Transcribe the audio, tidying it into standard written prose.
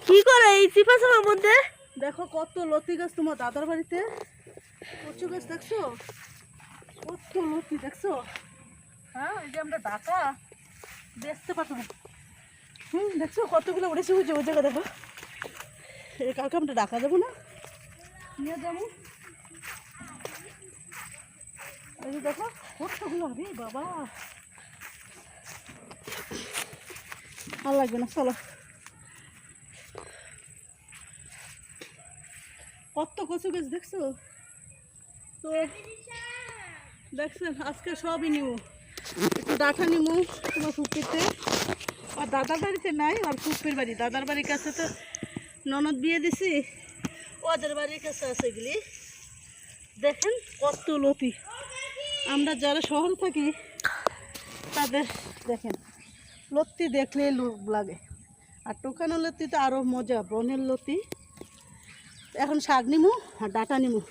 কি করে এই চিপা চাপার মধ্যে? দেখো কত লতি গাছ তোমার দাদার বাড়িতে। কচু গাছ দেখছো? কত লতি দেখছো? হ্যাঁ, এই যে আমরা ডাকা বেচতে পারবো। দেখছো কতগুলো উড়েছে ওই জায়গা দেখো। কালকে আমরা ডাকা যাবো না, নিয়ে যাবো। এই যে দেখো কতগুলো, রে বাবা আর লাগবে না, চলো। কত কচু গাছ দেখছো তো? দেখছেন আজকে সবই নিবো, একটু ডাঁটা নিবো তোমার ফুপিতে। আর দাদার বাড়িতে নাই, আর ফুপির বাড়ি, দাদার বাড়ির কাছে তো ননদ বিয়ে দিছি, ওদের বাড়ির কাছে আছে এগুলি। দেখেন কত লতি। আমরা যারা শহরে থাকি তাদের দেখেন লতি দেখলেই লোভ লাগে। আর টোকানো লতি তো আরও মজা, বনের লতি। এখন শাক নিমু আর ডাঁটা নিমু।